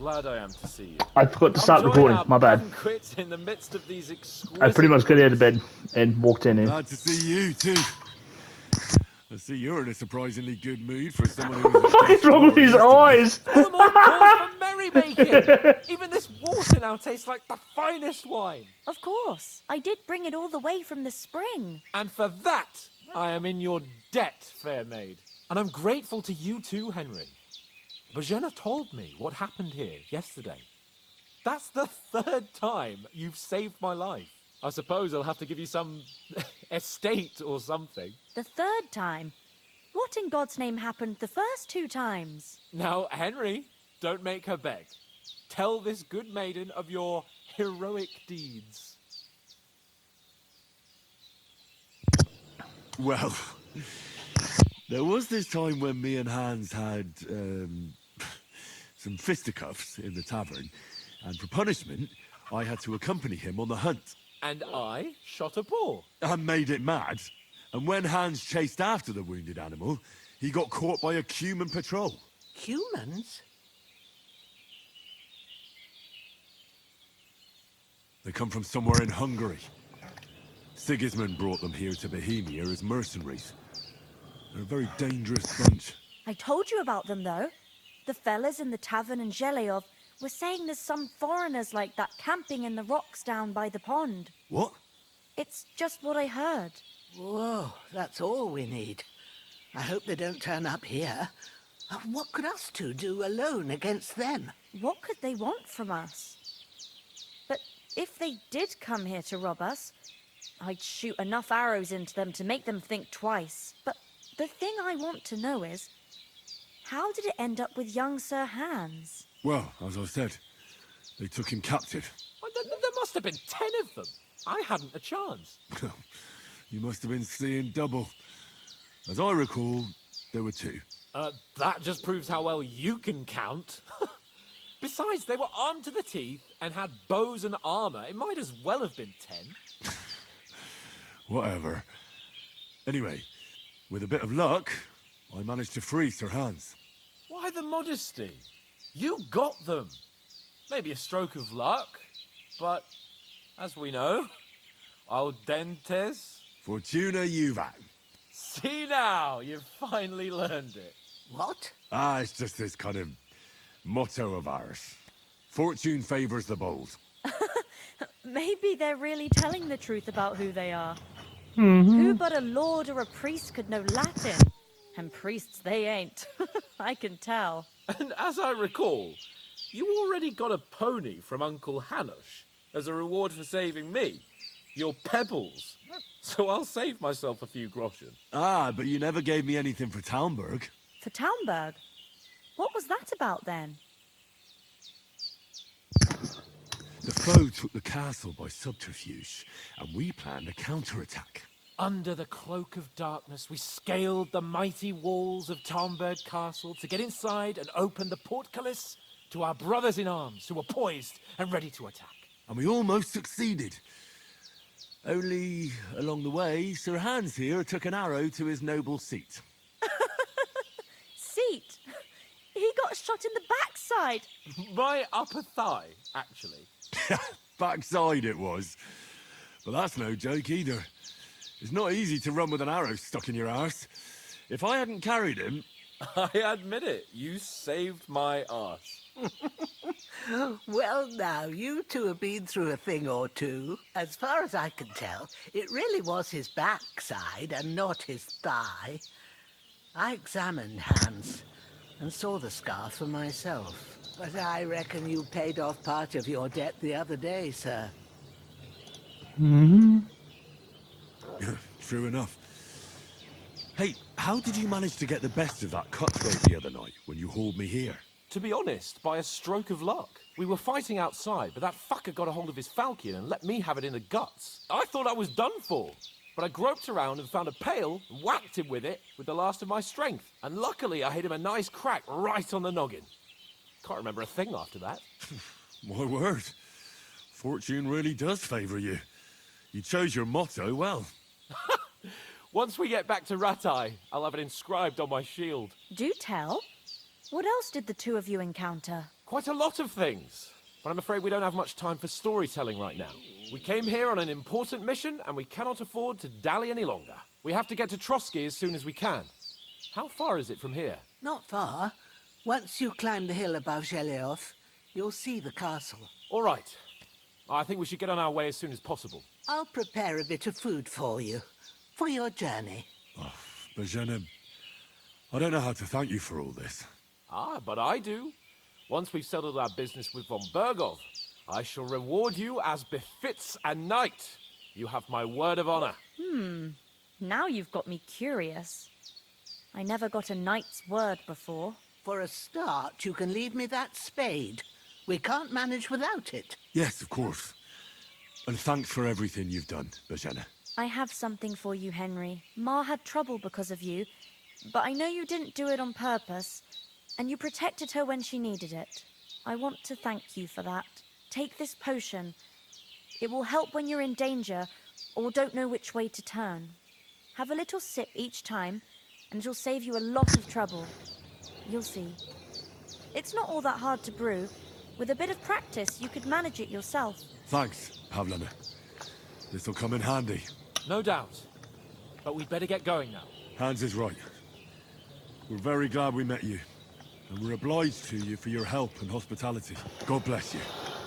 glad I am to see you. I forgot to start recording. My bad. Quits in the midst of these I pretty much got out of bed and walked in here. Glad to see you too. I see you're in a surprisingly good mood for someone who was What is wrong with his eyes? All the more cause for merrymaking. Even this water now tastes like the finest wine. Of course. I did bring it all the way from the spring. And for that, I am in your debt, fair maid. And I'm grateful to you too, Henry. Bojena told me what happened here yesterday. That's the third time you've saved my life. I suppose I'll have to give you some estate or something. The third time? What in God's name happened the first 2 times? Now, Henry, don't make her beg. Tell this good maiden of your heroic deeds. Well, there was this time when me and Hans had some fisticuffs in the tavern, and for punishment, I had to accompany him on the hunt. And I shot a boar. And made it mad. And when Hans chased after the wounded animal, he got caught by a human patrol. Humans? They come from somewhere in Hungary. Sigismund brought them here to Bohemia as mercenaries. They're a very dangerous bunch. I told you about them, though. The fellas in the tavern in Zheleov were saying there's some foreigners like that camping in the rocks down by the pond. What? It's just what I heard. Whoa, that's all we need. I hope they don't turn up here. What could us two do alone against them? What could they want from us? But if they did come here to rob us, I'd shoot enough arrows into them to make them think twice. But the thing I want to know is, how did it end up with young Sir Hans? Well, as I said, they took him captive. Well, there must have been 10 of them. I hadn't a chance. You must have been seeing double. As I recall, there were 2. That just proves how well you can count. Besides, they were armed to the teeth and had bows and armor. It might as well have been 10. Whatever. Anyway, with a bit of luck, I managed to free Sir Hans. Why the modesty? You got them. Maybe a stroke of luck, but as we know, al dentes. Fortuna juvat. See now, you've finally learned it. What? It's just this kind of motto of ours. Fortune favors the bold. Maybe they're really telling the truth about who they are. Who but a lord or a priest could know Latin? And priests they ain't. I can tell. And as I recall, you already got a pony from Uncle Hanush as a reward for saving me. Your pebbles. So I'll save myself a few groschen. But you never gave me anything for Talmberg. For Talmberg? What was that about then? The foe took the castle by subterfuge, and we planned a counterattack. Under the cloak of darkness, we scaled the mighty walls of Talmberg Castle to get inside and open the portcullis to our brothers in arms who were poised and ready to attack. And we almost succeeded. Only, along the way, Sir Hans here took an arrow to his noble seat. Seat? He got shot in the backside. My upper thigh, actually. Backside it was. But that's no joke either. It's not easy to run with an arrow stuck in your arse. If I hadn't carried him... I admit it, you saved my arse. Well, now, you two have been through a thing or two. As far as I can tell, it really was his backside and not his thigh. I examined Hans and saw the scar for myself. But I reckon you paid off part of your debt the other day, sir. True enough. Hey, how did you manage to get the best of that cutthroat the other night when you hauled me here? To be honest, by a stroke of luck. We were fighting outside, but that fucker got a hold of his falchion and let me have it in the guts. I thought I was done for. But I groped around and found a pail and whacked him with it with the last of my strength. And luckily I hit him a nice crack right on the noggin. Can't remember a thing after that. My word. Fortune really does favour you. You chose your motto well. Once we get back to Ratai, I'll have it inscribed on my shield. Do tell. What else did the two of you encounter? Quite a lot of things. But I'm afraid we don't have much time for storytelling right now. We came here on an important mission, and we cannot afford to dally any longer. We have to get to Trotsky as soon as we can. How far is it from here? Not far. Once you climb the hill above Zheleov, you'll see the castle. All right. I think we should get on our way as soon as possible. I'll prepare a bit of food for you, for your journey. Bozhena, I don't know how to thank you for all this. Ah, but I do. Once we've settled our business with von Bergov, I shall reward you as befits a knight. You have my word of honor. Now you've got me curious. I never got a knight's word before. For a start, you can leave me that spade. We can't manage without it. Yes, of course. And thanks for everything you've done, Bozhena. I have something for you, Henry. Ma had trouble because of you, but I know you didn't do it on purpose, and you protected her when she needed it. I want to thank you for that. Take this potion. It will help when you're in danger or don't know which way to turn. Have a little sip each time, and it'll save you a lot of trouble. You'll see. It's not all that hard to brew. With a bit of practice, you could manage it yourself. Thanks, Pavlena. This'll come in handy. No doubt. But we'd better get going now. Hans is right. We're very glad we met you. And we're obliged to you for your help and hospitality. God bless you.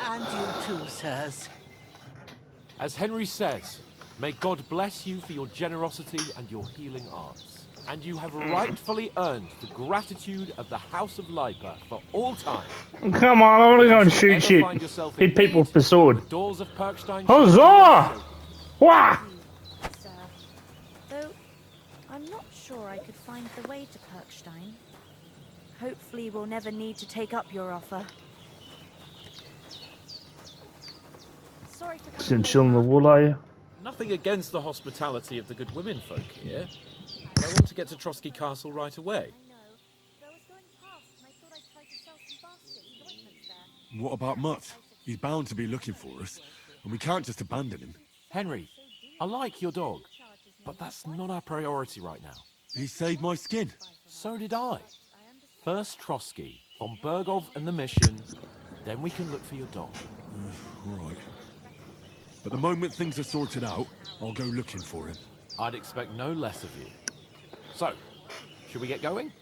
And you too, sirs. As Henry says, may God bless you for your generosity and your healing arts. And you have rightfully earned the gratitude of the House of Lipa for all time. Come on, I want to go and shoot shit. Hit people with the sword. Doors of Perkstein. Huzzah! Wah! Sir. Though, I'm not sure I could find the way to Perkstein. Hopefully we'll never need to take up your offer. Sorry for coming Still late, chilling the Ma. wool, are you? Nothing against the hospitality of the good women folk here. But I want to get to Trotsky Castle right away. What about Mutt? He's bound to be looking for us, and we can't just abandon him. Henry, I like your dog, but that's not our priority right now. He saved my skin. So did I. First Trotsky, von Bergov and the mission, then we can look for your dog. Right. But the moment things are sorted out, I'll go looking for him. I'd expect no less of you. So, should we get going?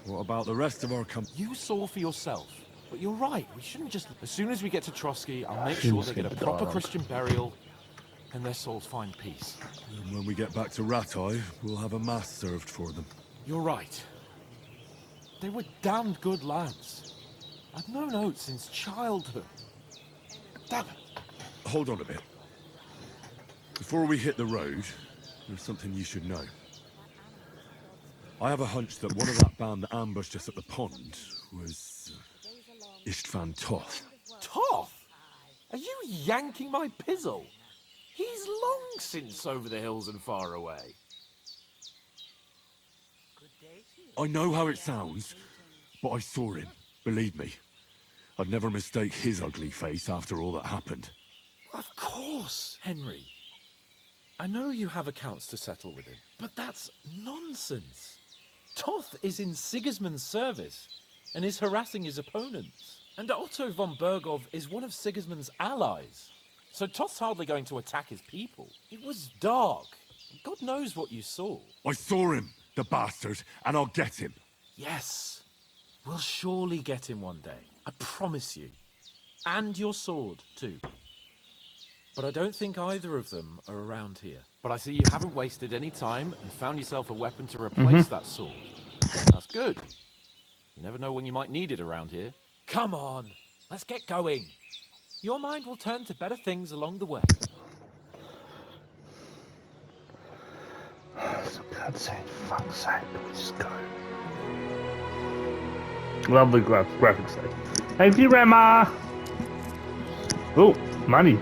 What about the rest of our You saw for yourself. But you're right, we shouldn't just... As soon as we get to Trotsky, I'll make sure they get a proper Christian burial and their souls find peace. And when we get back to Ratai, we'll have a mass served for them. You're right. They were damned good lads. I've known Oates since childhood. Damn it. Hold on a bit. Before we hit the road, there's something you should know. I have a hunch that one of that band that ambushed us at the pond was... Istvan Toth. Toth? Are you yanking my pizzle? He's long since over the hills and far away. I know how it sounds, but I saw him. Believe me. I'd never mistake his ugly face after all that happened. Of course, Henry. I know you have accounts to settle with him, but that's nonsense. Toth is in Sigismund's service and is harassing his opponents. And Otto von Bergov is one of Sigismund's allies. So Toth's hardly going to attack his people. It was dark. God knows what you saw. I saw him, the bastard, and I'll get him. Yes. We'll surely get him one day. I promise you. And your sword, too. But I don't think either of them are around here. But I see you haven't wasted any time and found yourself a weapon to replace that sword. That's good. You never know when you might need it around here. Come on, let's get going. Your mind will turn to better things along the way. For God's sake, fuck's sake, we just go. Lovely graphics though. Thank you, Rema! Oh, money.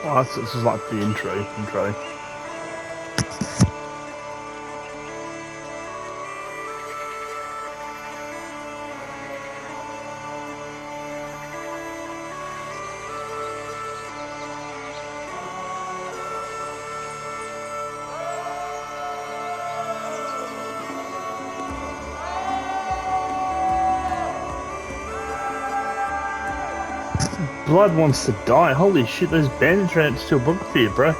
Oh, this is like the intro. Blood wants to die. Holy shit, those bandits are still booked for you, bro.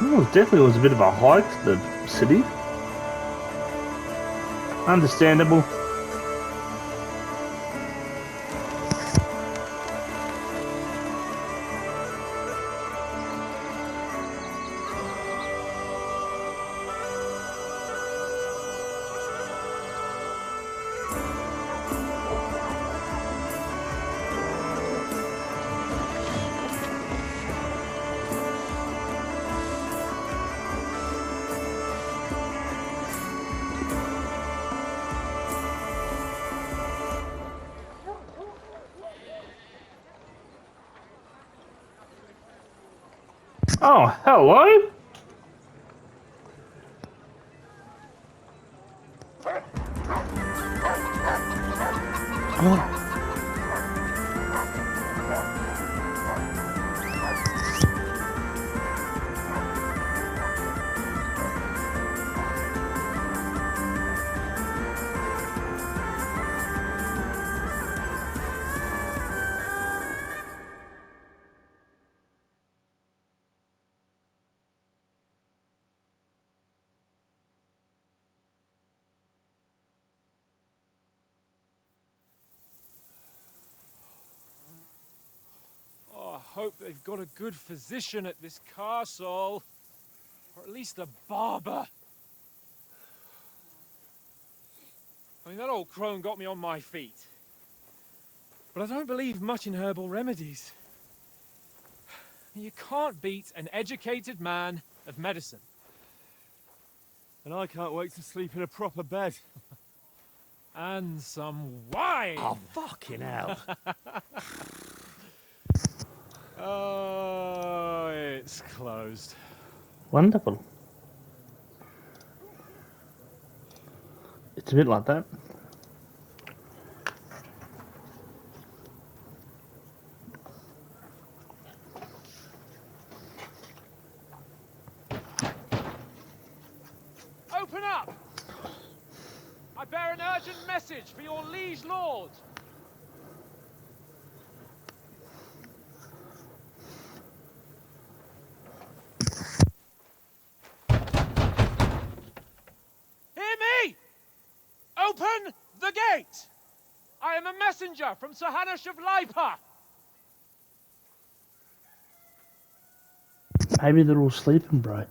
Oh, it definitely was a bit of a hike to the city. Understandable. Oh, hello? Oh. Oh, I hope they've got a good physician at this castle. Or at least a barber. I mean, that old crone got me on my feet. But I don't believe much in herbal remedies. You can't beat an educated man of medicine. And I can't wait to sleep in a proper bed. And some wine! Oh, fucking hell. Oh, it's closed. Wonderful. It's a bit like that. Open up! I bear an urgent message for your liege lord. Hear me! Open the gate! I am a messenger from Sir Hanush of Lipa. Maybe they're all sleeping, bro.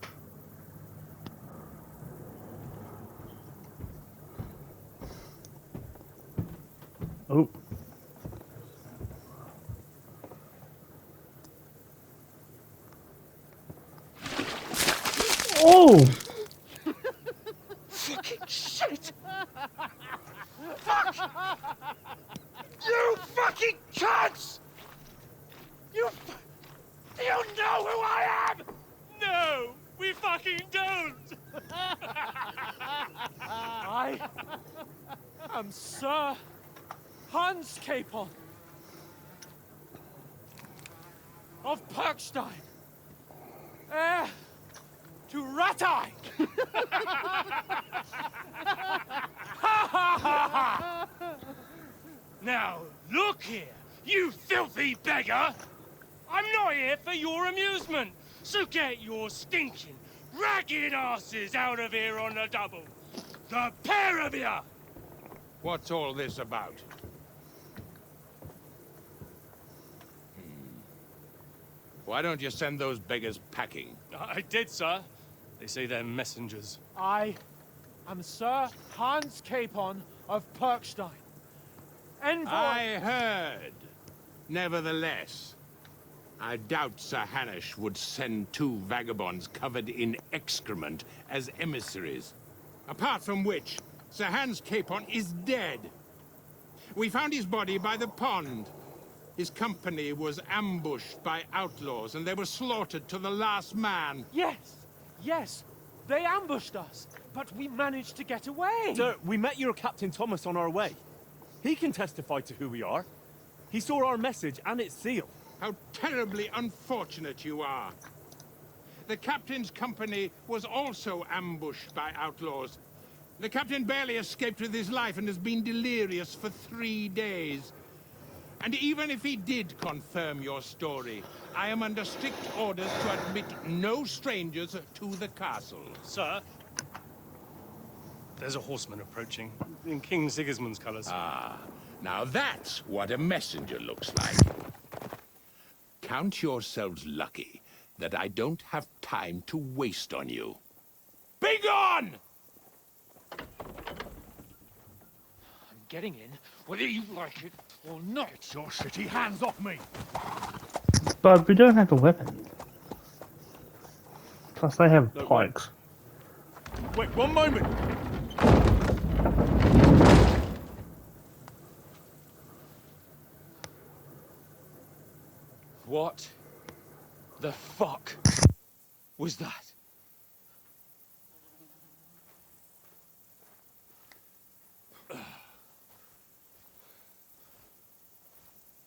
Oh. Oh! Fucking shit! Fuck! You fucking cunts! Do you know who I am? No, we fucking don't! I am Sir Hans Capon of Perkstein, heir to Ratai! Now, look here, you filthy beggar! I'm not here for your amusement, so get your stinking, ragged asses out of here on the double. The pair of you! What's all this about? Why don't you send those beggars packing? I did, sir. They say they're messengers. I am Sir Hans Capon of Perkstein, Envoy! I heard. Nevertheless, I doubt Sir Hanush would send two vagabonds covered in excrement as emissaries. Apart from which, Sir Hans Capon is dead. We found his body by the pond. His company was ambushed by outlaws, and they were slaughtered to the last man. Yes, they ambushed us, but we managed to get away. Sir, we met your Captain Thomas on our way. He can testify to who we are. He saw our message and its seal. How terribly unfortunate you are. The captain's company was also ambushed by outlaws. The captain barely escaped with his life and has been delirious for 3 days. And even if he did confirm your story, I am under strict orders to admit no strangers to the castle. Sir, there's a horseman approaching, in King Sigismund's colours. Ah, now that's what a messenger looks like. Count yourselves lucky that I don't have time to waste on you. Be gone! I'm getting in, whether you like it or not. Get your shitty hands off me! But we don't have a weapon. Plus they have pikes. Wait, one moment! What the fuck was that?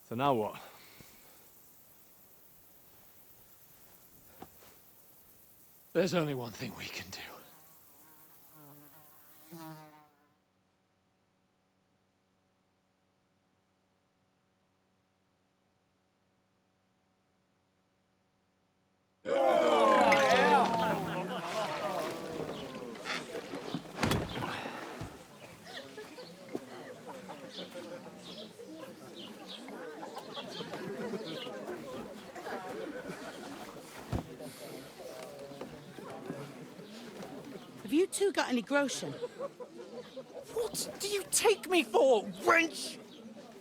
So now what? There's only one thing we can do. Have you two got any groschen? What do you take me for, wench?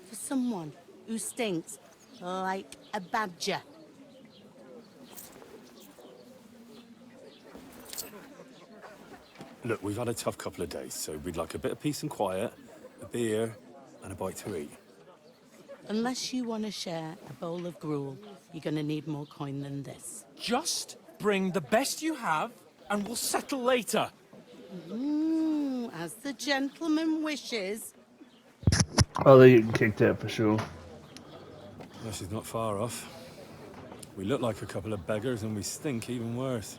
For someone who stinks like a badger. Look, we've had a tough couple of days, so we'd like a bit of peace and quiet, a beer, and a bite to eat. Unless you want to share a bowl of gruel, you're going to need more coin than this. Just bring the best you have, and we'll settle later. As the gentleman wishes. Oh, they're getting kicked out for sure. This is not far off. We look like a couple of beggars, and we stink even worse.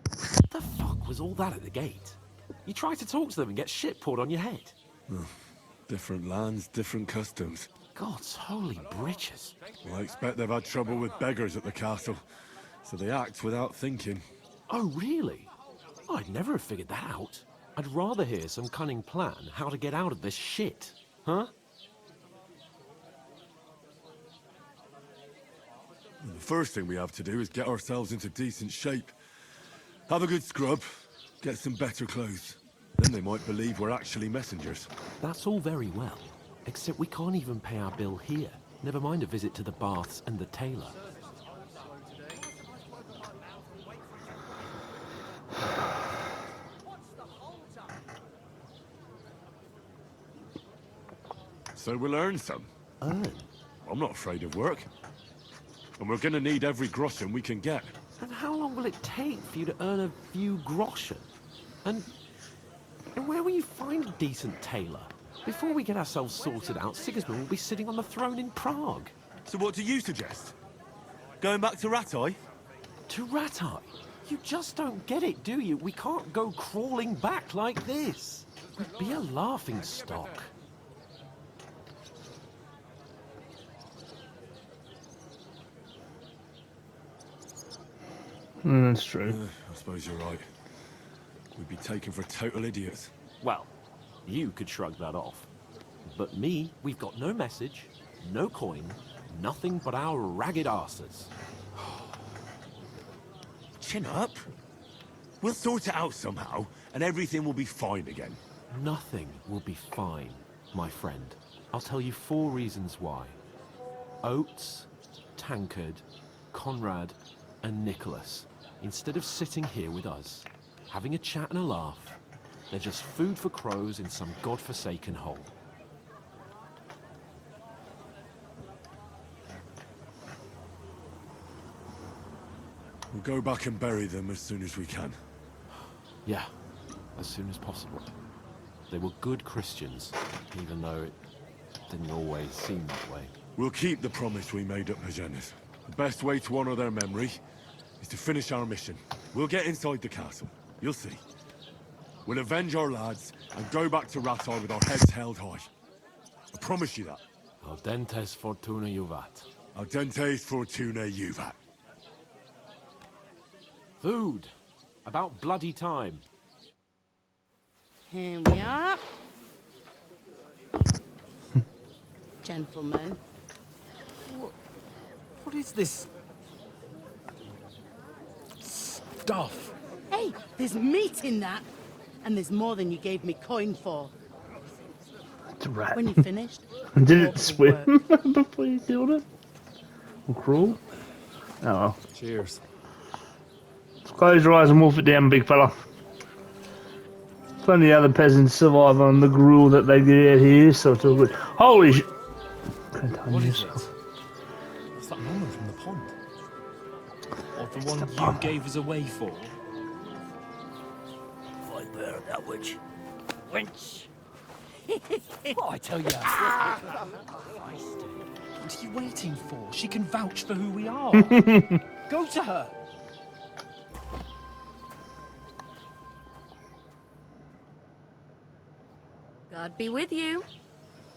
What the fuck was all that at the gate? You try to talk to them and get shit poured on your head. Different lands, different customs. God's holy britches. Well, I expect they've had trouble with beggars at the castle, so they act without thinking. Oh, really? I'd never have figured that out. I'd rather hear some cunning plan how to get out of this shit. Huh? The first thing we have to do is get ourselves into decent shape. Have a good scrub, get some better clothes. Then they might believe we're actually messengers. That's all very well. Except we can't even pay our bill here. Never mind a visit to the baths and the tailor. So we'll earn some. Earn? I'm not afraid of work. And we're gonna need every groschen we can get. And how long will it take for you to earn a few groschen? And where will you find a decent tailor? Before we get ourselves sorted out, Sigismund will be sitting on the throne in Prague. So what do you suggest? Going back to Ratai? To Ratai? You just don't get it, do you? We can't go crawling back like this. We'd be a laughing stock. That's true. I suppose you're right. We'd be taken for total idiots. Well, you could shrug that off. But me, we've got no message, no coin, nothing but our ragged arses. Chin up. We'll sort it out somehow, and everything will be fine again. Nothing will be fine, my friend. I'll tell you 4 reasons why. Oates, Tankard, Conrad, and Nicholas, instead of sitting here with us, having a chat and a laugh, they're just food for crows in some godforsaken hole. We'll go back and bury them as soon as we can. Yeah, as soon as possible. They were good Christians, even though it didn't always seem that way. We'll keep the promise we made at Magennis. The best way to honor their memory is to finish our mission. We'll get inside the castle. You'll see. We'll avenge our lads and go back to Ratar with our heads held high. I promise you that. Audentes fortuna juvat. Audentes fortuna juvat. Food. About bloody time. Here we are. Gentlemen. What is this stuff? Hey, there's meat in that. And there's more than you gave me coin for. It's a rat. When you finished. Did walk it to swim work. before you killed it? Or crawl? Oh well. Cheers. Close your eyes and wolf it down, big fella. Plenty of other peasants survive on the gruel that they get out here, so it's all good. Holy sh... What is it? It's that woman from the pond. Or the one you gave us away for. I bear that witch. Wench! What I tell you? What are you waiting for? She can vouch for who we are. Go to her. God be with you.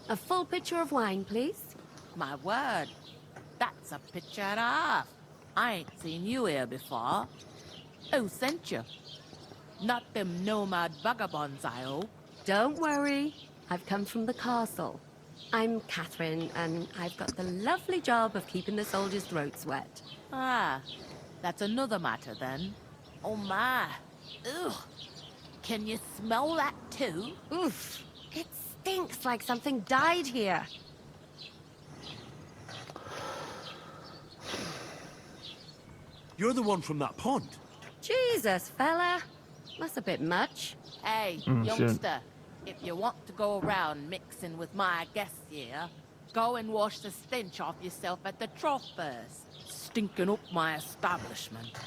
A full pitcher of wine, please. My word, that's a picture and a half. I ain't seen you here before. Who sent you? Not them nomad vagabonds, I hope. Don't worry. I've come from the castle. I'm Catherine, and I've got the lovely job of keeping the soldiers' throats wet. Ah, that's another matter then. Oh my. Ugh. Can you smell that too? Oof. It stinks like something died here. You're the one from that pond. Jesus, fella. That's a bit much. Hey, shit. youngster, if you want to go around mixing with my guests here, go and wash the stench off yourself at the trough first. Stinking up my establishment.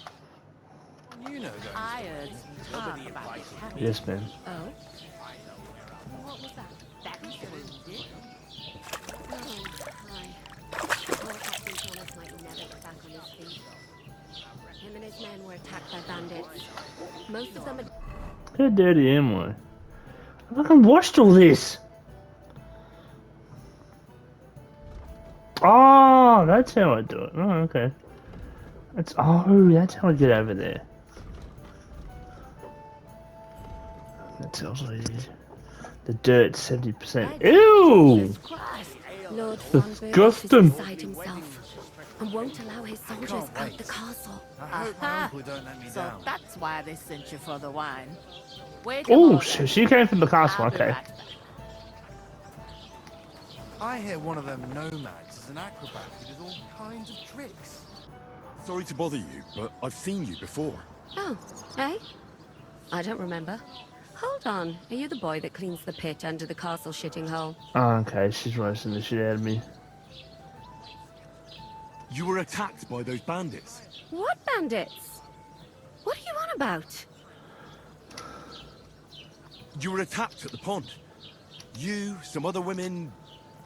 You know those. I heard some talk about it. Yes, ma'am. Oh? What was that? That was it? Oh, hi. Poor Captain Thomas might never get back on his feet. Him and his men were attacked by bandits. Most of them had... How dirty am I? I fucking watched all this. Oh, that's how I do it. Oh, okay. That's how I get over there. That tells me the dirt 70%. Ew! Lord Disgusting. Thornburg is beside himself and won't allow his soldiers out the castle. Aha! So that's why they sent you for the wine. Wait a Oh, moment. she came from the castle. I'll be Okay. right back. I hear one of them nomads is an acrobat who does all kinds of tricks. Sorry to bother you, but I've seen you before. Oh, hey? I don't remember. Hold on. Are you the boy that cleans the pit under the castle shitting hole? Oh, okay, she's roasting the shit out of me. You were attacked by those bandits. What bandits? What are you on about? You were attacked at the pond. You, some other women,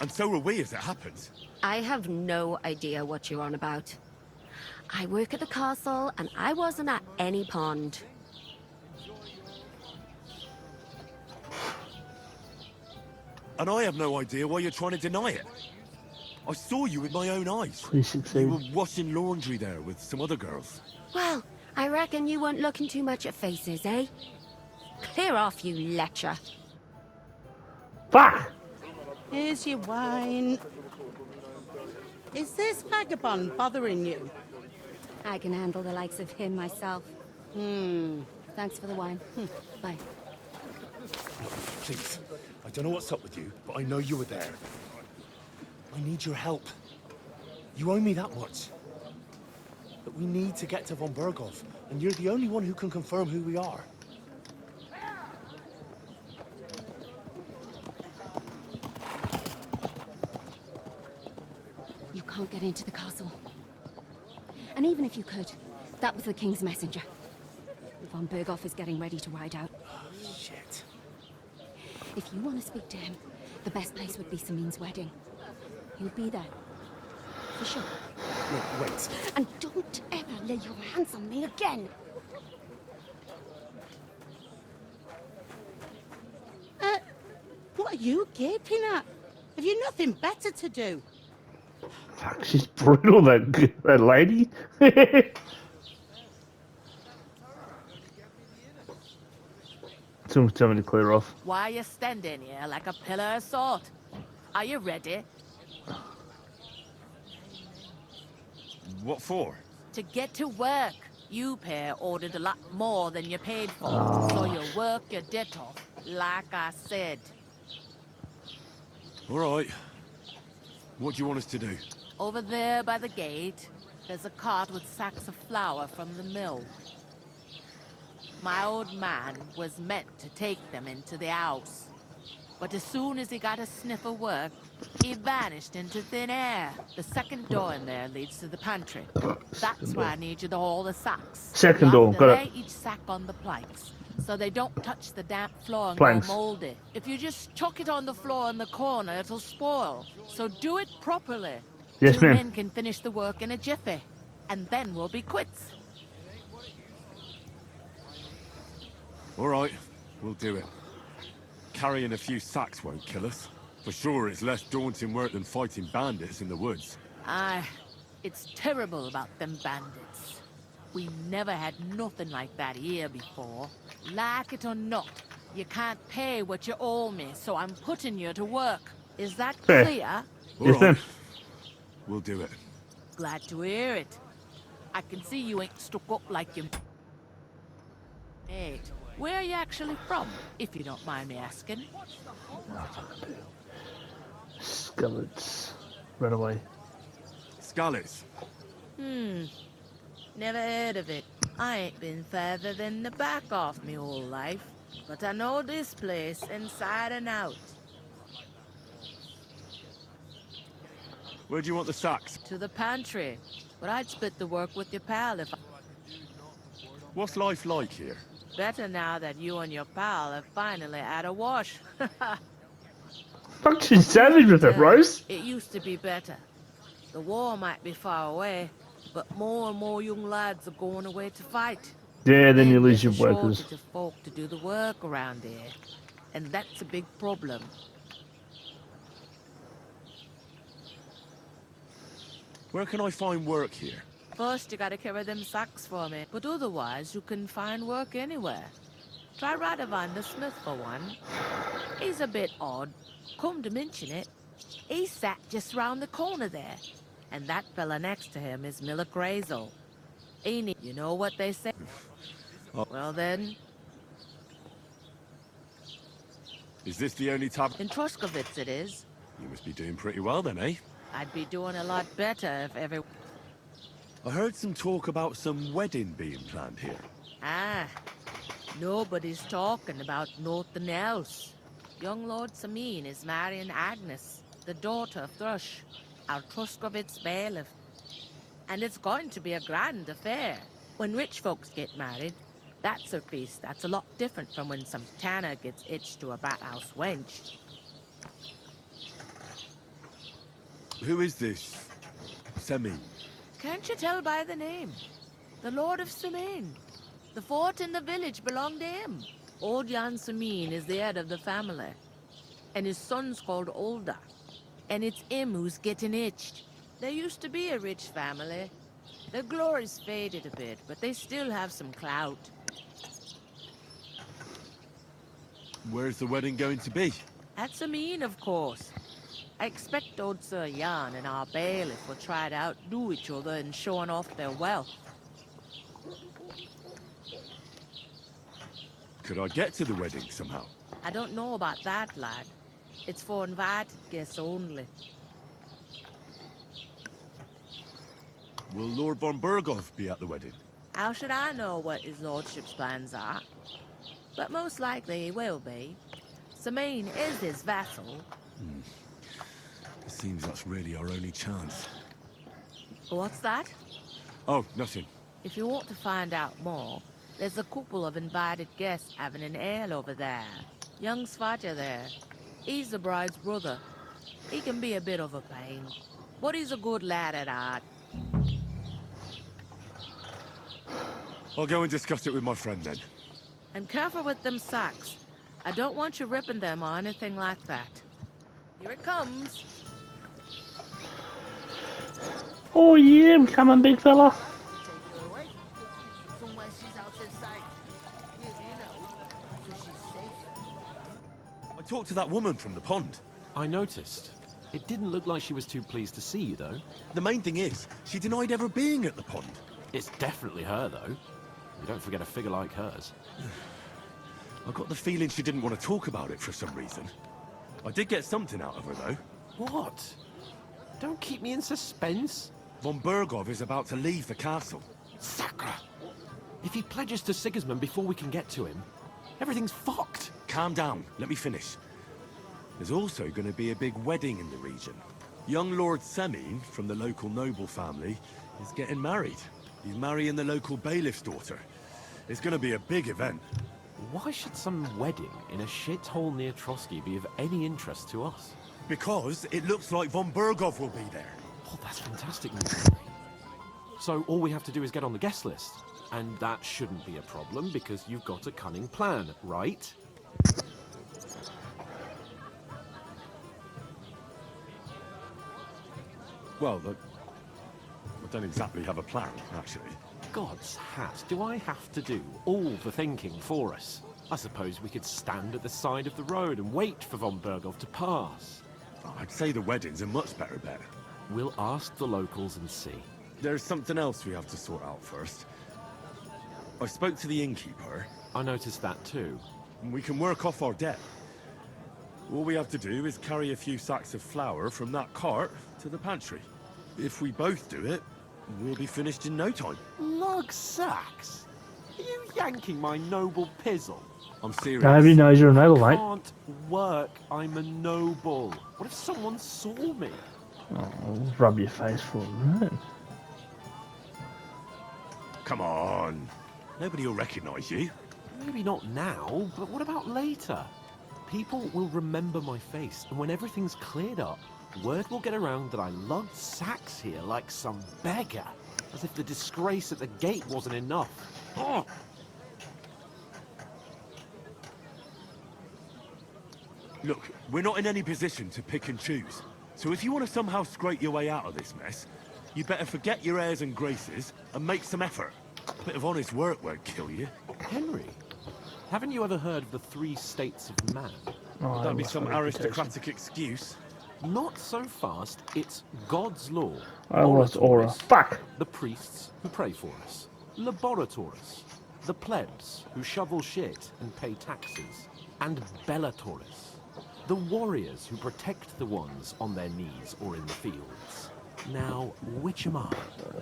and so were we as it happens. I have no idea what you're on about. I work at the castle, and I wasn't at any pond. And I have no idea why you're trying to deny it. I saw you with my own eyes. Please succeed. You were washing laundry there with some other girls. Well, I reckon you weren't looking too much at faces, eh? Clear off, you lecher. Fuck! Here's your wine. Is this vagabond bothering you? I can handle the likes of him myself. Fair Thanks for the wine. Bye. Please, I don't know what's up with you, but I know you were there. I need your help. You owe me that much. But we need to get to von Berghoff, and you're the only one who can confirm who we are. You can't get into the castle. And even if you could, that was the King's messenger. Von Berghoff is getting ready to ride out. Shit. If you want to speak to him, the best place would be Samin's wedding. He'll be there. For sure. No, wait. And don't ever lay your hands on me again! What are you gaping at? Have you nothing better to do? Fuck, she's brutal, that lady. Tell me to clear off. Why are you standing here like a pillar of salt? Are you ready? What for? To get to work. You pair ordered a lot more than you paid for, so you work your debt off, like I said. All right. What do you want us to do? Over there by the gate, there's a cart with sacks of flour from the mill. My old man was meant to take them into the house. But as soon as he got a sniff of work, he vanished into thin air. The second door in there leads to the pantry. That's where I need you to haul the sacks. Second You door, have to got lay it. each sack on the planks, so they don't touch the damp floor and Planks. go moldy. If you just chuck it on the floor in the corner, it'll spoil. So do it properly. Yes, Two ma'am. men can finish the work in a jiffy, and then we'll be quits. All right, we'll do it. Carrying a few sacks won't kill us. For sure, it's less daunting work than fighting bandits in the woods. Aye, it's terrible about them bandits. We never had nothing like that here before. Like it or not, you can't pay what you owe me, so I'm putting you to work. Is that Fair. clear? All right, we'll do it. Glad to hear it. I can see you ain't stuck up like you made. Where are you actually from, if you don't mind me asking? Skellets. Run away. Scallops. Never heard of it. I ain't been further than the back off me whole life, but I know this place inside and out. Where do you want the sacks? To the pantry, but I'd split the work with your pal if I... What's life like here? Better now that you and your pal have finally had a wash. Fuck, she's savage with it, Rose. It used to be better. The war might be far away, but more and more young lads are going away to fight. Yeah, then you lose your There's a workers. shortage of folk to do the work around here, and that's a big problem. Where can I find work here? First, you gotta carry them sacks for me, but otherwise you can find work anywhere. Try Radovan the Smith for one. He's a bit odd. Come to mention it, he sat just round the corner there, and that fella next to him is Miller Grazel. You know what they say? Well then, Is this the only tab? in Truskovitz it is. You must be doing pretty well then, eh? I'd be doing a lot better if every... I heard some talk about some wedding being planned here. Ah, nobody's talking about nothing else. Young Lord Samin is marrying Agnes, the daughter of Thrush, our Truskovitz bailiff. And it's going to be a grand affair. When rich folks get married, that's a feast that's a lot different from when some tanner gets hitched to a bathhouse wench. Who is this? Semi. Can't you tell by the name? The Lord of Samin. The fort in the village belonged to him. Old Jan Samin is the head of the family. And his son's called Olda. And it's him who's getting hitched. There used to be a rich family. Their glory's faded a bit, but they still have some clout. Where's the wedding going to be? At Samin, of course. I expect old Sir Jan and our bailiff will try to outdo each other in showing off their wealth. Could I get to the wedding somehow? I don't know about that, lad. It's for invited guests only. Will Lord von Berghoff be at the wedding? How should I know what his lordship's plans are? But most likely he will be. Sameen is his vassal. It seems that's really our only chance. What's that? Oh, nothing. If you want to find out more, there's a couple of invited guests having an ale over there. Young Svaja there. He's the bride's brother. He can be a bit of a pain, but he's a good lad at heart. I'll go and discuss it with my friend then. And careful with them sacks. I don't want you ripping them or anything like that. Here it comes. Oh yeah, I'm coming, big fella. Somewhere she's out of sight. You know, so she's safe. I talked to that woman from the pond. I noticed. It didn't look like she was too pleased to see you, though. The main thing is, she denied ever being at the pond. It's definitely her, though. You don't forget a figure like hers. I got the feeling she didn't want to talk about it for some reason. I did get something out of her, though. What? Don't keep me in suspense. Von Berghoff is about to leave the castle. Sacra! If he pledges to Sigismund before we can get to him, everything's fucked. Calm down. Let me finish. There's also going to be a big wedding in the region. Young Lord Semine, from the local noble family, is getting married. He's marrying the local bailiff's daughter. It's going to be a big event. Why should some wedding in a shithole near Trotsky be of any interest to us? Because it looks like von Berghoff will be there. Oh, that's fantastic news. So all we have to do is get on the guest list. And that shouldn't be a problem because you've got a cunning plan, right? Well, I don't exactly have a plan, actually. God's hat, do I have to do all the thinking for us? I suppose we could stand at the side of the road and wait for von Berghoff to pass. I'd say the wedding's a much better bet. We'll ask the locals and see. There's something else we have to sort out first. I spoke to the innkeeper. I noticed that too. And we can work off our debt. All we have to do is carry a few sacks of flour from that cart to the pantry. If we both do it, we'll be finished in no time. Lug sacks? Are you yanking my noble pizzle? I'm serious. Nobody knows you're a noble, mate. Can't work. I'm a noble. What if someone saw me? Oh, rub your face for a minute. Come on. Nobody will recognize you. Maybe not now, but what about later? People will remember my face, and when everything's cleared up, word will get around that I lugged sacks here like some beggar. As if the disgrace at the gate wasn't enough. Oh! Look, we're not in any position to pick and choose. So if you want to somehow scrape your way out of this mess, you better forget your airs and graces and make some effort. A bit of honest work won't kill you. Henry, haven't you ever heard of the 3 states of man? Would that be some aristocratic excuse? Not so fast. It's God's law. I lost aura. Fuck! The priests who pray for us. Laboratories. The plebs who shovel shit and pay taxes. And Bellatoris. The warriors who protect the ones on their knees or in the fields. Now, which am I?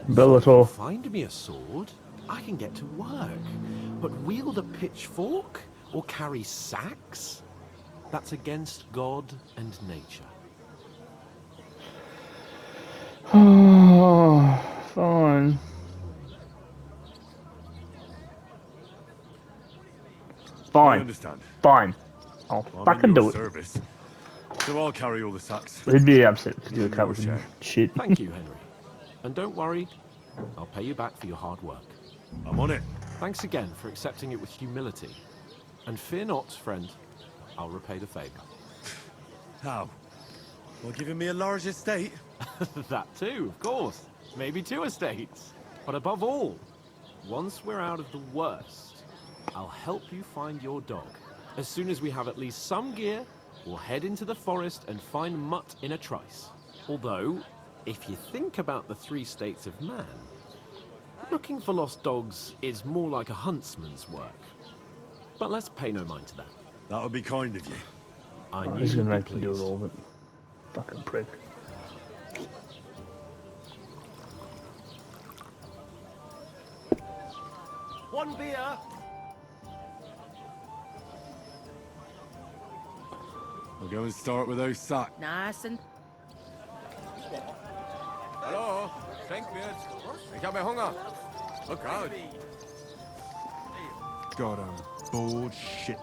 Bellator. Find me a sword, I can get to work. But wield a pitchfork or carry sacks? That's against God and nature. Oh, fine. I Fine. understand. Fine. I'll I'm fucking in do your it. service. So I'll carry all the sacks. He'd be upset if you do a Your cut with share. shit. Thank you, Henry. And don't worry, I'll pay you back for your hard work. I'm on it. Thanks again for accepting it with humility. And fear not, friend, I'll repay the favor. How? By giving me a large estate? That too, of course. Maybe 2 estates. But above all, once we're out of the worst, I'll help you find your dog. As soon as we have at least some gear, we'll head into the forest and find Mutt in a trice. Although, if you think about the 3 states of man, looking for lost dogs is more like a huntsman's work. But let's pay no mind to that. That would be kind of you. I Oh, knew he's gonna you'd make be me do it pleased. all, but fucking prick. One beer. We'll go and start with those sacks. Nice and Hallo, Schenkwirt. Ich habe Hunger. Look out. God, I'm bored shitless.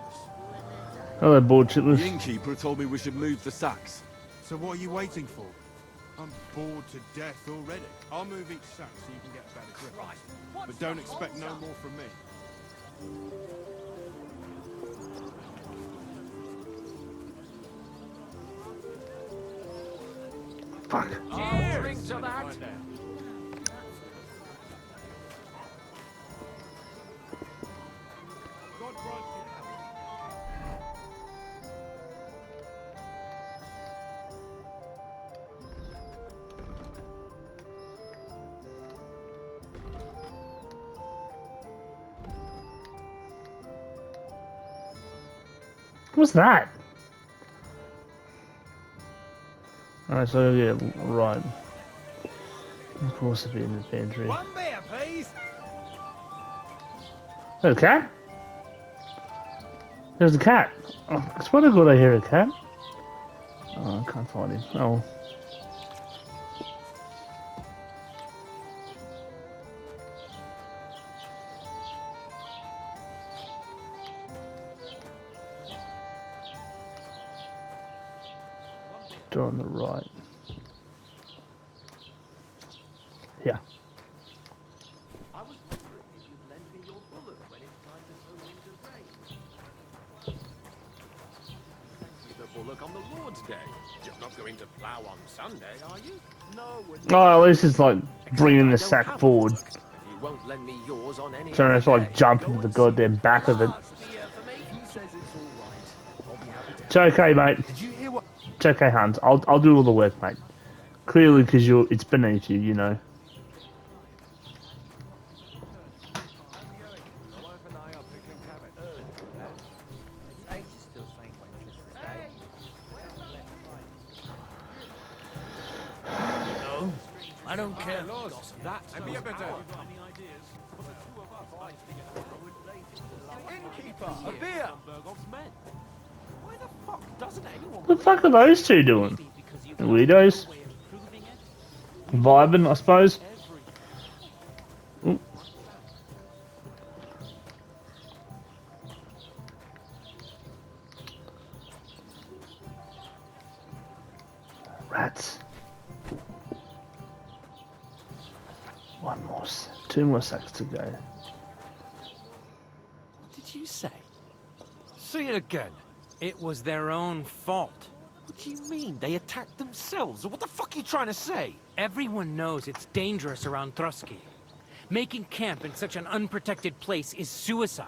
Oh, they're bored shitless. The innkeeper told me we should move the sacks. So what are you waiting for? I'm bored to death already. I'll move each sack so you can get a better grip. But don't expect no more from me. Fuck. Drink to that. What's that? Alright, so yeah, right. Of course, it'd be in the pantry. One beer, please. There's a cat? There's a cat. Oh, I swear to God I hear a cat. Oh, I can't find him. Oh. Door on the right. Yeah. I was wondering if you'd lend me your bullet when it's time to throw into rain. The bullock on the Lord's Day. You're not going to plough on Sunday, are you? No, we're Oh, at least it's like bringing the sack forward. You won't lend me yours on any So other it's like day. jumping to the goddamn back of it. He says it's all right. I'll be happy to It's okay, mate. Did you hear what? It's okay, Hans. I'll do all the work, mate. Clearly, because it's beneath you, you know. No, I don't care. That's Ein Bier bitte. Innkeeper, a beer. Bergov's men. Why the fuck doesn't anyone? What the fuck are those two doing? Weirdos. Vibing, I suppose. Ooh. Rats. Two more sacks to go. What did you say? Say it again. It was their own fault. What do you mean? They attacked themselves? What the fuck are you trying to say? Everyone knows it's dangerous around Trusky. Making camp in such an unprotected place is suicide.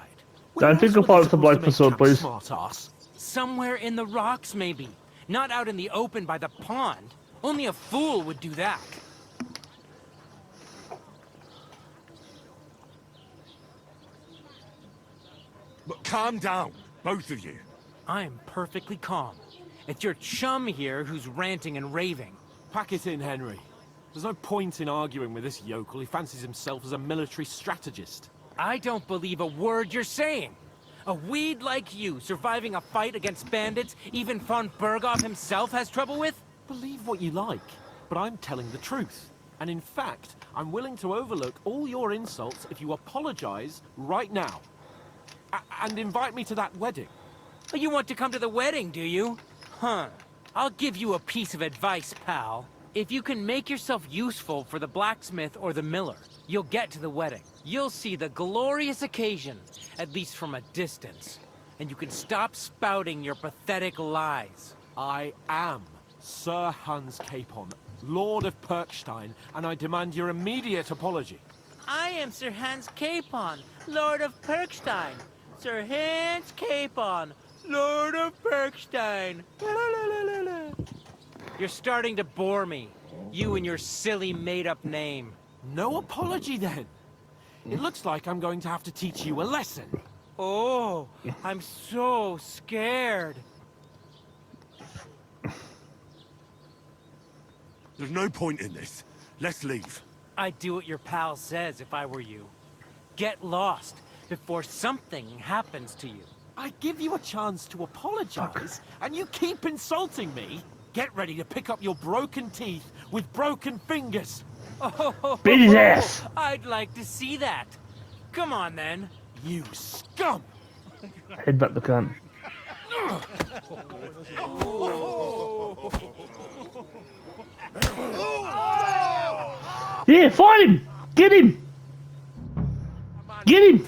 Don't think about the bloke for sword, please. Smartass. Somewhere in the rocks, maybe. Not out in the open by the pond. Only a fool would do that. But calm down, both of you. I'm perfectly calm. It's your chum here who's ranting and raving. Pack it in, Henry. There's no point in arguing with this yokel. He fancies himself as a military strategist. I don't believe a word you're saying. A weed like you surviving a fight against bandits even von Berghoff himself has trouble with? Believe what you like, but I'm telling the truth. And in fact, I'm willing to overlook all your insults if you apologize right now. And invite me to that wedding. Oh, you want to come to the wedding, do you? Huh. I'll give you a piece of advice, pal. If you can make yourself useful for the blacksmith or the miller, you'll get to the wedding. You'll see the glorious occasion, at least from a distance. And you can stop spouting your pathetic lies. I am Sir Hans Capon, Lord of Perkstein, and I demand your immediate apology. I am Sir Hans Capon, Lord of Perkstein. Sir Hans Capon, Lord of Perkstein. You're starting to bore me. You and your silly made-up name. No apology, then. It looks like I'm going to have to teach you a lesson. Oh, I'm so scared. There's no point in this. Let's leave. I'd do what your pal says if I were you. Get lost before something happens to you. I give you a chance to apologize, and you keep insulting me? Get ready to pick up your broken teeth with broken fingers. Oh, Beat his ass. I'd like to see that. Come on, then. You scum! Headbutt the cunt. Yeah, fight him! Get him! Get him!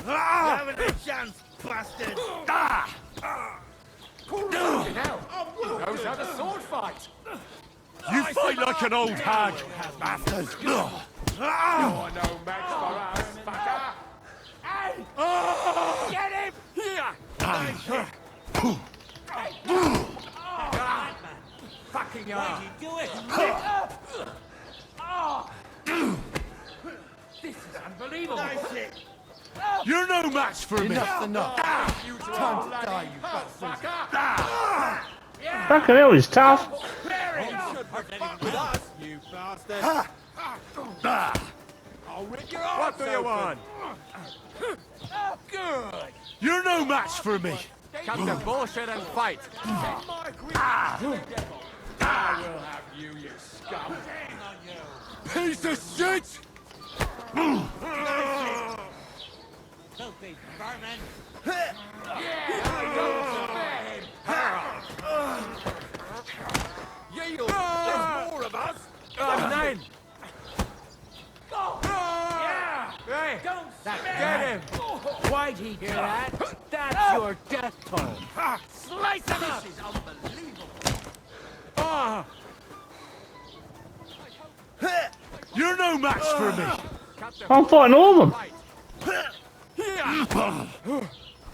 Haven't a chance, bastard! Knows how to sword fight. You fight like an old hag, bastard! You're no match for us, fucker! Hey! Get him! Here! Fucking hell! Do it! This is unbelievable! You're no match for me! Enough's enough. Time to die, you bastard. Fucking hell, he's tough. With us, you bastard. I'll rip your arse What do you want? Good! You're no match for me! Cut the bullshit and fight. I will have you, you scum! Piece of shit! Filthy vermin! Yield! There's more of us! Nine. Hey! Don't Get him. Why'd he do that? That's your death toll! Slice him up! This is unbelievable! You're no match for me! I'm fighting all of them.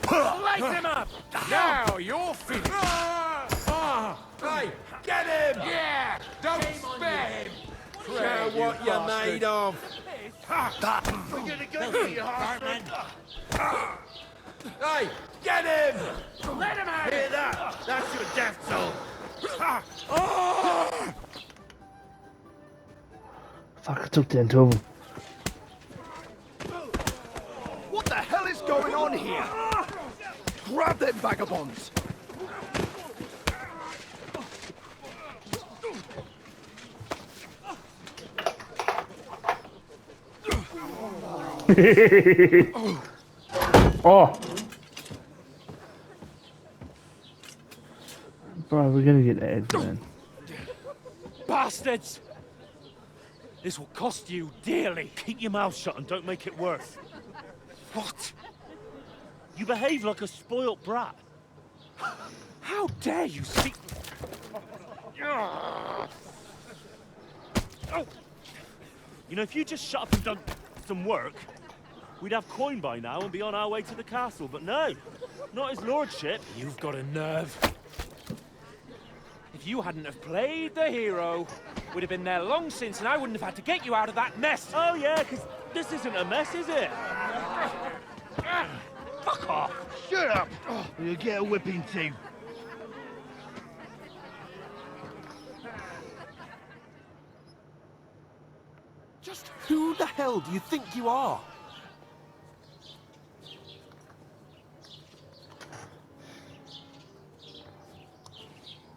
Slice him up! Now you're finished! Hey, get him! Yeah! Don't spare him! Show what you're made of! We're gonna go for you, Hartman! Hey, get him! Let him have it! Hear that? That's your death toll! Fuck, I took down two of them. What the hell is going on here? Grab them vagabonds! Oh! Bro, we're gonna get Ed, man. Bastards! This will cost you dearly. Keep your mouth shut and don't make it worse. What? You behave like a spoilt brat. How dare you speak... Oh. You know, if you just shut up and done some work, we'd have coin by now and be on our way to the castle, but no, not his lordship. You've got a nerve. If you hadn't have played the hero, we'd have been there long since and I wouldn't have had to get you out of that mess. Oh yeah, because this isn't a mess, is it? Fuck off. Shut up! You'll get a whipping too. Just who the hell do you think you are?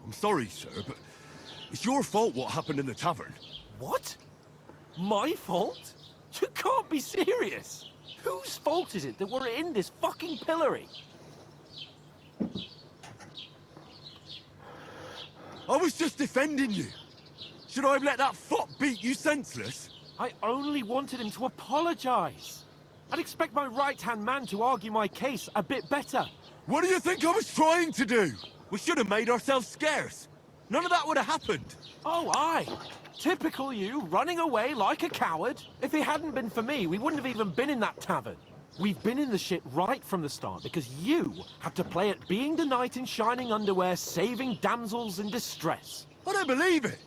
I'm sorry, sir, but it's your fault what happened in the tavern. What? My fault? You can't be serious. Whose fault is it that we're in this fucking pillory? I was just defending you. Should I have let that fuck beat you senseless? I only wanted him to apologize. I'd expect my right-hand man to argue my case a bit better. What do you think I was trying to do? We should have made ourselves scarce. None of that would have happened. Oh, aye. Typical you, running away like a coward. If it hadn't been for me, we wouldn't have even been in that tavern. We've been in the shit right from the start because you had to play at being the knight in shining underwear, saving damsels in distress. I don't believe it.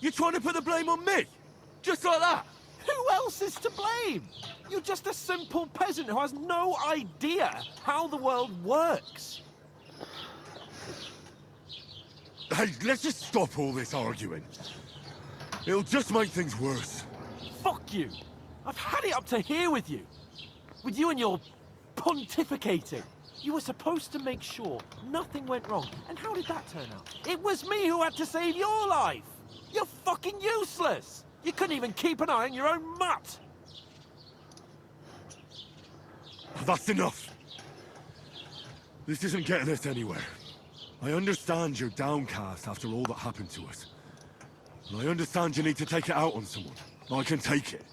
You're trying to put the blame on me? Just like that? Who else is to blame? You're just a simple peasant who has no idea how the world works. Hey, let's just stop all this arguing. It'll just make things worse. Fuck you. I've had it up to here with you. With you and your pontificating. You were supposed to make sure nothing went wrong. And how did that turn out? It was me who had to save your life. You're fucking useless. You couldn't even keep an eye on your own mutt. That's enough. This isn't getting us anywhere. I understand you're downcast after all that happened to us. And I understand you need to take it out on someone. I can take it.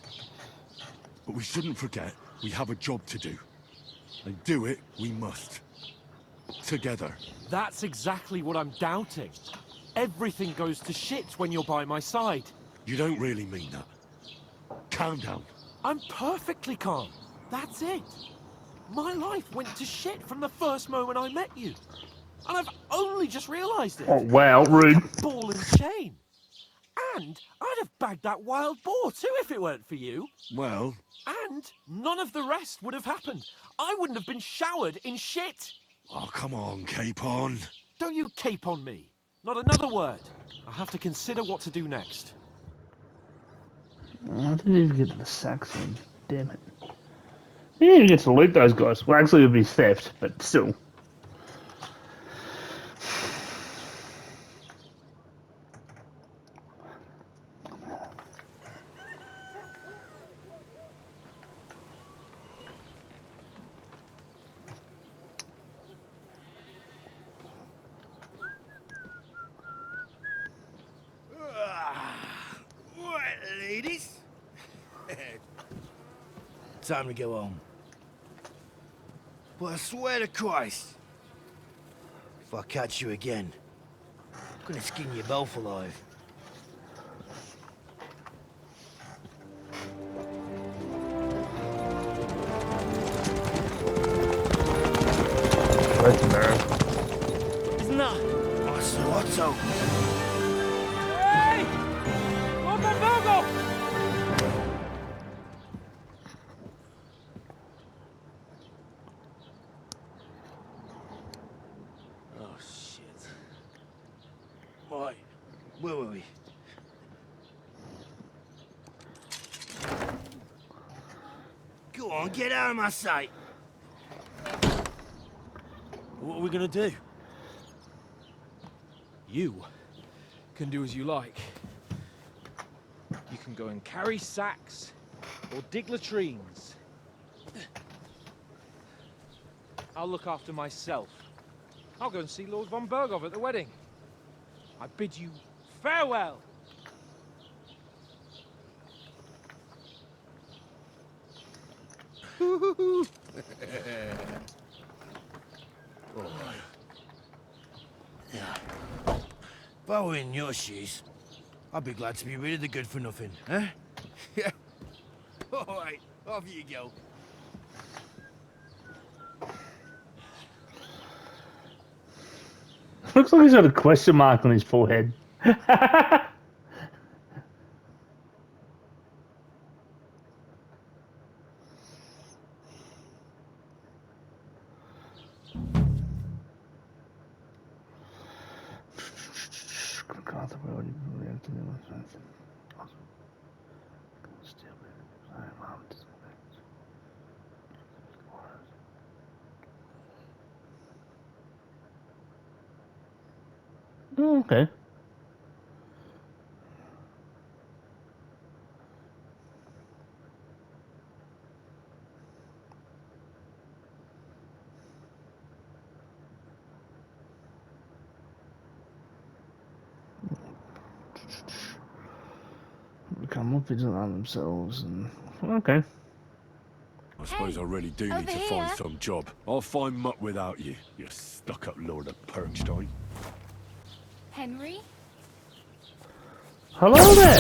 But we shouldn't forget we have a job to do. And do it we must. Together. That's exactly what I'm doubting. Everything goes to shit when you're by my side. You don't really mean that. Calm down. I'm perfectly calm. That's it. My life went to shit from the first moment I met you. And I've only just realised it. Oh, wow, rude. Like a ball and chain. And I'd have bagged that wild boar too if it weren't for you. Well... And none of the rest would have happened. I wouldn't have been showered in shit. Oh, come on, Capon. Don't you cape on me. Not another word. I have to consider what to do next. I didn't even get to the Saxon. Damn it. He didn't even get to loot those guys. Well, actually, it would be theft, but still. Right, ladies. Time to go home. But I swear to Christ, if I catch you again, I'm gonna skin you both alive. That's America. Isn't that? Oh, so Otto. Hey! Open Virgo! Oh, shit. Right, where were we? Go on, get out of my sight. What are we gonna do? You can do as you like. You can go and carry sacks or dig latrines. I'll look after myself. I'll go and see Lord von Berghoff at the wedding. I bid you farewell. If I were in your shoes, I'd be glad to be rid of the good for nothing, eh? Yeah. All right, off you go. Looks like he's got a question mark on his forehead. Oh, okay. Become more vigilant on themselves and okay. I suppose I really do need to find some job. I'll find mutt without you, you stuck-up Lord of Perkstein. Henry? Hello there!